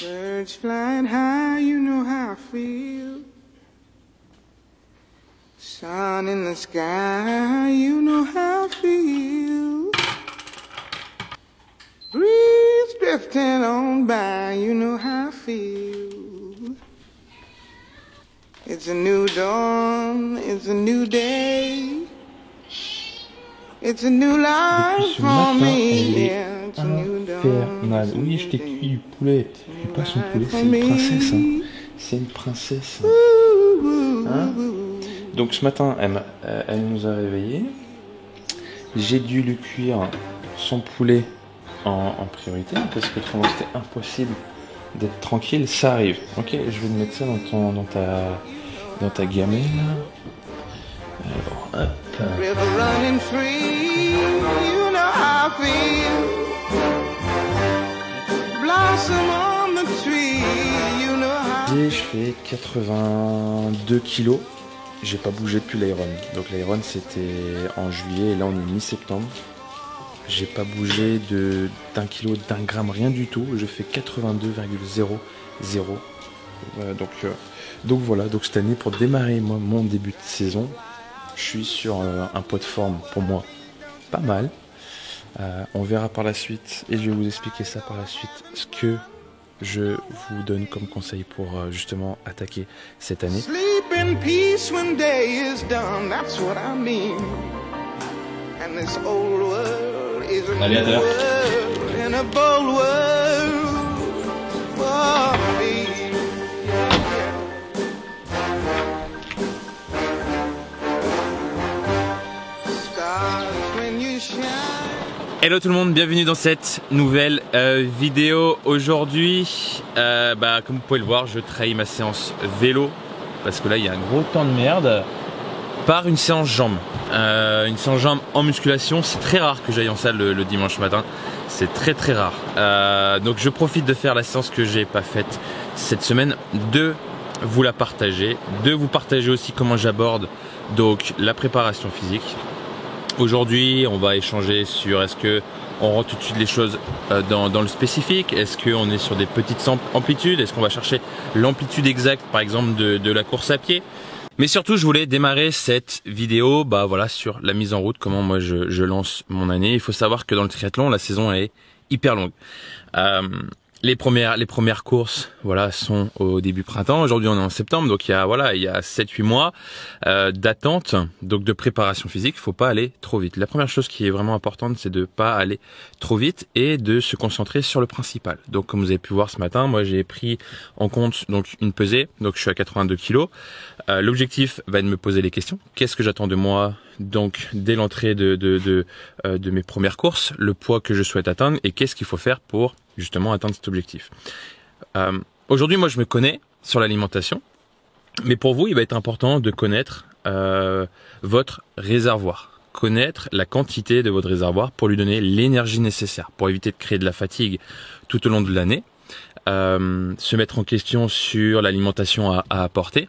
Birds flying high, you know how I feel. Sun in the sky, you know how I feel. Breeze drifting on by, you know how I feel. It's a new dawn, it's a new day. It's a new life for me, yeah, it's a new dawn. Oui, je t'ai cuit du poulet. C'est pas son poulet, c'est une princesse. Hein. C'est une princesse. Hein. Donc ce matin, elle nous a réveillés. J'ai dû lui cuire son poulet en priorité parce que autrement c'était impossible d'être tranquille. Ça arrive. Ok, je vais te mettre ça dans ta gamelle. Alors, hop. Je fais 82 kilos. J'ai pas bougé depuis l'Iron. Donc l'Iron c'était en juillet et là on est mi-septembre. J'ai pas bougé d'un kilo, d'un gramme, rien du tout. Je fais 82,00. Donc voilà, donc cette année pour démarrer mon début de saison, je suis sur un poids de forme pour moi pas mal. On verra par la suite et je vais vous expliquer ça par la suite, ce que je vous donne comme conseil pour justement attaquer cette année. Allez, à l'heure. Hello tout le monde, bienvenue dans cette nouvelle vidéo. Aujourd'hui, comme vous pouvez le voir, je trahis ma séance vélo parce que là il y a un gros temps de merde par une séance jambes. Une séance jambes en musculation, c'est très rare que j'aille en salle le dimanche matin, c'est très rare. Donc je profite de faire la séance que j'ai pas faite cette semaine, de vous la partager, de vous partager aussi comment j'aborde donc la préparation physique. Aujourd'hui, on va échanger sur est-ce que on rentre tout de suite les choses dans le spécifique, est-ce qu'on est sur des petites amplitudes, est-ce qu'on va chercher l'amplitude exacte par exemple de la course à pied. Mais surtout, je voulais démarrer cette vidéo sur la mise en route, comment moi je lance mon année. Il faut savoir que dans le triathlon, la saison est hyper longue. Les premières courses sont au début printemps. Aujourd'hui on est en septembre, donc il y a 7-8 mois d'attente, donc de préparation physique. Il faut pas aller trop vite. La première chose qui est vraiment importante, c'est de pas aller trop vite et de se concentrer sur le principal. Donc comme vous avez pu voir ce matin, moi j'ai pris en compte donc une pesée, donc je suis à 82 kg. L'objectif va être de me poser les questions. Qu'est-ce que j'attends de moi donc dès l'entrée de mes premières courses, le poids que je souhaite atteindre et qu'est-ce qu'il faut faire pour justement atteindre cet objectif. Aujourd'hui, moi je me connais sur l'alimentation, mais pour vous, il va être important de connaître votre réservoir, connaître la quantité de votre réservoir pour lui donner l'énergie nécessaire, pour éviter de créer de la fatigue tout au long de l'année, se mettre en question sur l'alimentation à apporter,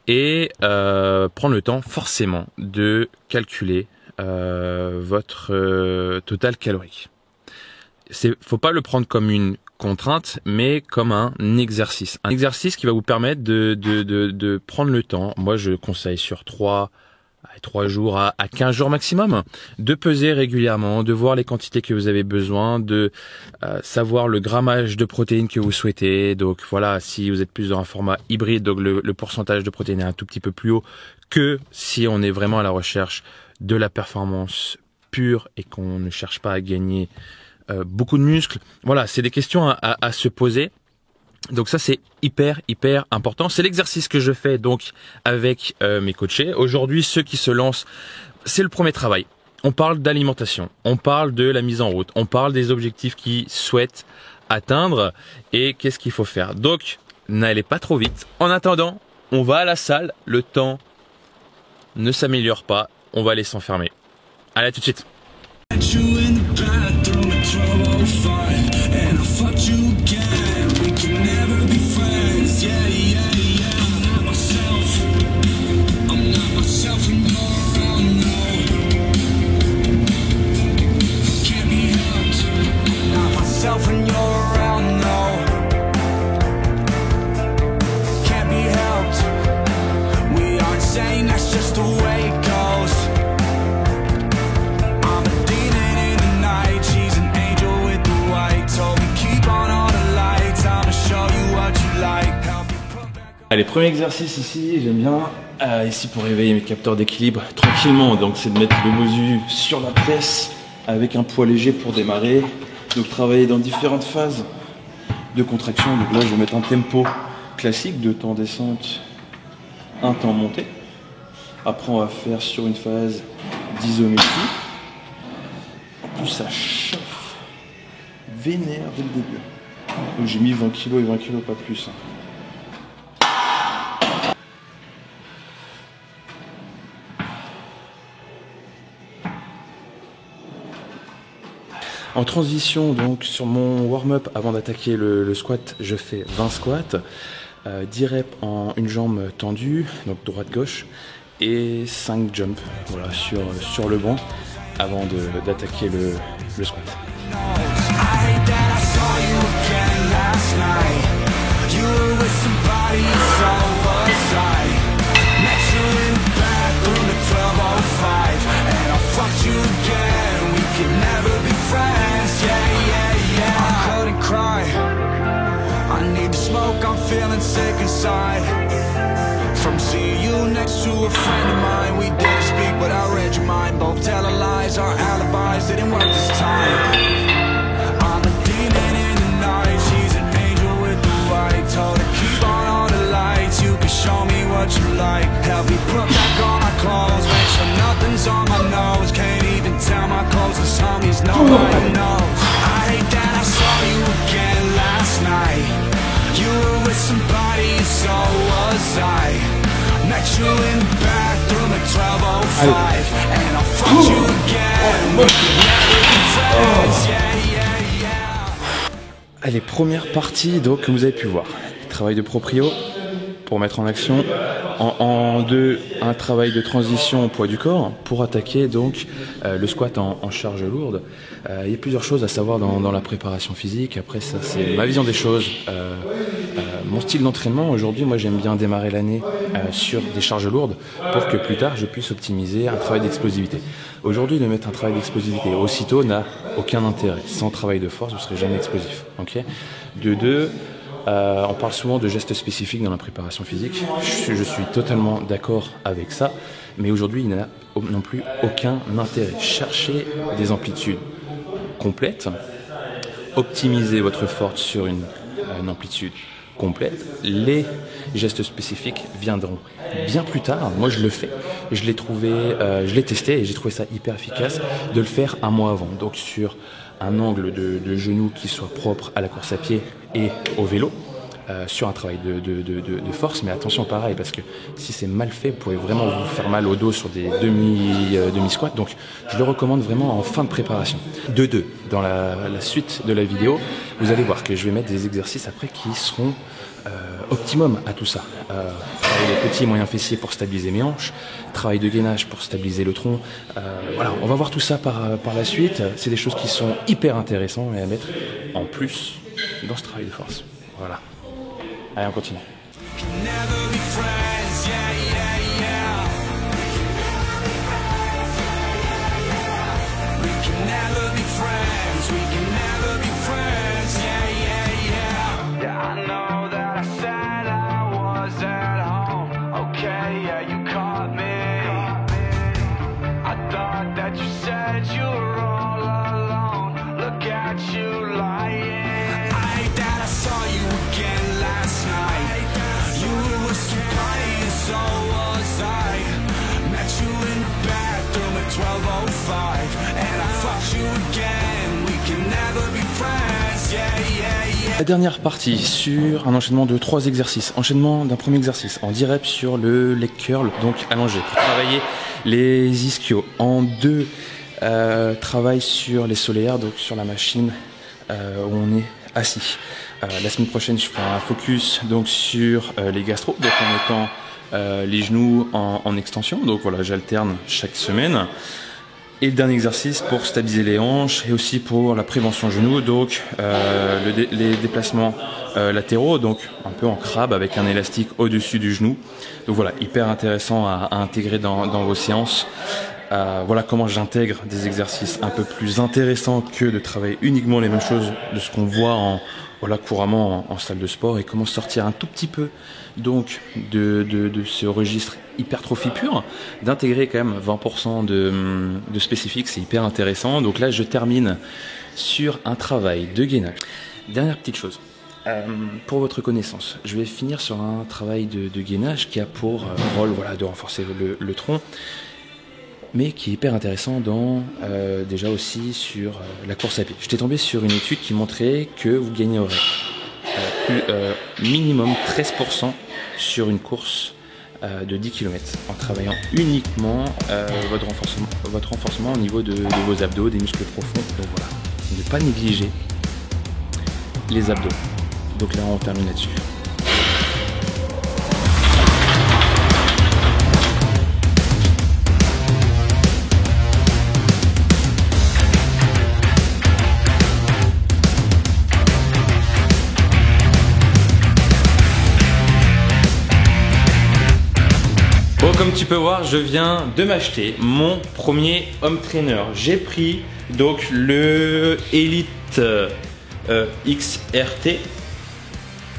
et prendre le temps forcément de calculer votre total calorique. Faut pas le prendre comme une contrainte, mais comme un exercice. Un exercice qui va vous permettre de prendre le temps. Moi, je conseille sur 3 jours à 15 jours maximum, de peser régulièrement, de voir les quantités que vous avez besoin, de savoir le grammage de protéines que vous souhaitez. Donc voilà, si vous êtes plus dans un format hybride, donc le pourcentage de protéines est un tout petit peu plus haut que si on est vraiment à la recherche de la performance pure et qu'on ne cherche pas à gagner beaucoup de muscles. Voilà, c'est des questions à se poser. Donc ça c'est hyper important. C'est l'exercice que je fais donc avec mes coachés. Aujourd'hui, ceux qui se lancent, c'est le premier travail. On parle d'alimentation, on parle de la mise en route, on parle des objectifs qu'ils souhaitent atteindre et qu'est-ce qu'il faut faire. Donc n'allez pas trop vite. En attendant, on va à la salle, le temps ne s'améliore pas, on va aller s'enfermer. Allez, à tout de suite. When you're around, no. insane, that's just the way it goes. I'm a demon in the night, she's an angel with the white. Told me keep on all the lights, I'ma show you what you like. Allez, premier exercice ici, j'aime bien. Ici pour réveiller mes capteurs d'équilibre tranquillement, donc c'est de mettre le bosu sur la presse avec un poids léger pour démarrer. Donc travailler dans différentes phases de contraction. Donc là je vais mettre un tempo classique, 2 temps descente, 1 temps montée. Après on va faire sur une phase d'isométrie. En plus ça chauffe vénère dès le début. Donc j'ai mis 20 kg et 20 kg, pas plus. En transition, donc sur mon warm-up, avant d'attaquer le squat, je fais 20 squats, 10 reps en une jambe tendue, donc droite-gauche, et 5 jumps voilà, sur le banc avant d'attaquer le squat. I'm feeling sick inside from seeing you next to a friend of mine. We didn't speak, but I read your mind. Both telling lies, our alibis didn't work this time. I'm a demon in the night, she's an angel with the white. Told her keep on all the lights, you can show me what you like. Help me put back on my clothes, make sure nothing's on my nose. Can't even tell my closest homies, nobody knows. I hate that I saw you again last night. You were with somebody, so was I. Met you in the bathroom at 12:05, and I'll fuck you again. We could never be friends, yeah, yeah, yeah. Allez, première partie donc que vous avez pu voir. Travail de proprio pour mettre en action. En deux, un travail de transition au poids du corps pour attaquer donc le squat en charge lourde. Il y a plusieurs choses à savoir dans la préparation physique. Après ça, c'est ma vision des choses. Mon style d'entraînement, aujourd'hui, moi j'aime bien démarrer l'année sur des charges lourdes pour que plus tard je puisse optimiser un travail d'explosivité. Aujourd'hui, de mettre un travail d'explosivité aussitôt n'a aucun intérêt. Sans travail de force, vous ne serez jamais explosif. Okay. De deux, on parle souvent de gestes spécifiques dans la préparation physique. Je suis totalement d'accord avec ça, mais aujourd'hui, il n'y a non plus aucun intérêt. Cherchez des amplitudes complètes, optimisez votre force sur une amplitude complète. Les gestes spécifiques viendront bien plus tard. Moi, je le fais. Je l'ai testé et j'ai trouvé ça hyper efficace de le faire un mois avant. Donc, sur un angle de genou qui soit propre à la course à pied et au vélo, sur un travail de force, mais attention pareil, parce que si c'est mal fait, vous pouvez vraiment vous faire mal au dos sur des demi-squats, donc je le recommande vraiment en fin de préparation. De deux, dans la suite de la vidéo, vous allez voir que je vais mettre des exercices après qui seront optimum à tout ça. Travail des petits et moyens fessiers pour stabiliser mes hanches, travail de gainage pour stabiliser le tronc. Voilà, on va voir tout ça par la suite. C'est des choses qui sont hyper intéressantes et à mettre en plus dans ce travail de force. Voilà. Allez, on continue. La dernière partie sur un enchaînement de 3 exercices. Enchaînement d'un premier exercice en 10 reps sur le leg curl, donc allongé, pour travailler les ischios. En 2, travail sur les solaires, donc sur la machine où on est assis. La semaine prochaine, je ferai un focus donc sur les gastro, donc en mettant les genoux en extension. Donc voilà, j'alterne chaque semaine. Et le dernier exercice pour stabiliser les hanches et aussi pour la prévention genou, donc les déplacements latéraux, donc un peu en crabe avec un élastique au-dessus du genou. Donc voilà, hyper intéressant à intégrer dans vos séances. Voilà comment j'intègre des exercices un peu plus intéressants que de travailler uniquement les mêmes choses de ce qu'on voit couramment en salle de sport, et comment sortir un tout petit peu donc de ce registre hypertrophie pure, d'intégrer quand même 20% de spécifique, c'est hyper intéressant. Donc là je termine sur un travail de gainage. Dernière petite chose, pour votre connaissance, je vais finir sur un travail de gainage qui a pour rôle de renforcer le tronc, mais qui est hyper intéressant déjà aussi sur la course à pied. J'étais tombé sur une étude qui montrait que vous gagnerez minimum 13% sur une course de 10 km en travaillant uniquement votre renforcement au niveau de vos abdos, des muscles profonds. Donc voilà, ne pas négliger les abdos. Donc là on termine là-dessus. Bon, comme tu peux voir, je viens de m'acheter mon premier home trainer. J'ai pris donc le Elite XRT.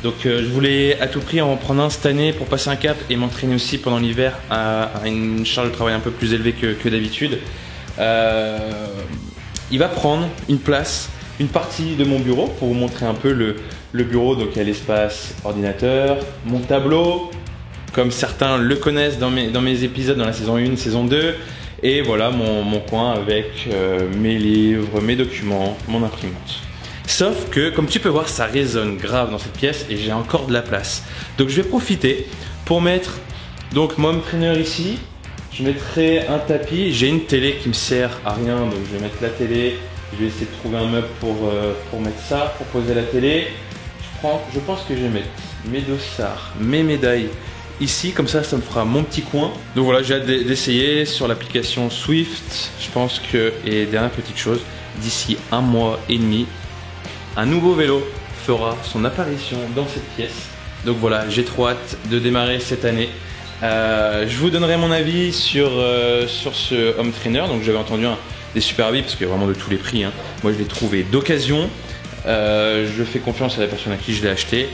Donc je voulais à tout prix en prendre un cette année pour passer un cap et m'entraîner aussi pendant l'hiver à une charge de travail un peu plus élevée que d'habitude. Il va prendre une partie de mon bureau pour vous montrer un peu le bureau. Donc il y a l'espace ordinateur, mon tableau, comme certains le connaissent dans mes épisodes dans la saison 1, saison 2. Et voilà mon coin avec mes livres, mes documents, mon imprimante. Sauf que, comme tu peux voir, ça résonne grave dans cette pièce et j'ai encore de la place. Donc je vais profiter pour mettre donc mon home trainer ici. Je mettrai un tapis. J'ai une télé qui me sert à rien, donc je vais mettre la télé. Je vais essayer de trouver un meuble pour mettre ça, pour poser la télé. Je pense que je vais mettre mes dossards, mes médailles ici, comme ça me fera mon petit coin. Donc voilà, j'ai hâte d'essayer sur l'application Swift. Je pense que, et dernière petite chose, d'ici 1 mois et demi, un nouveau vélo fera son apparition dans cette pièce. Donc voilà, j'ai trop hâte de démarrer cette année. Je vous donnerai mon avis sur ce home trainer. Donc j'avais entendu des super avis parce qu'il y a vraiment de tous les prix. Moi je l'ai trouvé d'occasion. Je fais confiance à la personne à qui je l'ai acheté.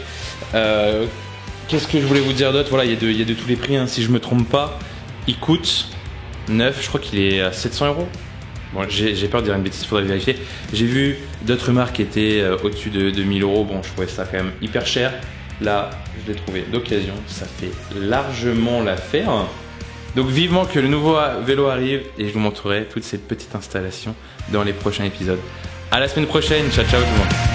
Qu'est-ce que je voulais vous dire d'autre? Voilà, il y a de tous les prix, si je me trompe pas. Il coûte neuf, je crois qu'il est à 700 €. Bon, j'ai peur de dire une bêtise, il faudrait vérifier. J'ai vu d'autres marques qui étaient au-dessus de 1000 €. Bon, je trouvais ça quand même hyper cher. Là, je l'ai trouvé d'occasion, ça fait largement l'affaire. Donc vivement que le nouveau vélo arrive et je vous montrerai toutes ces petites installations dans les prochains épisodes. À la semaine prochaine, ciao ciao tout le monde.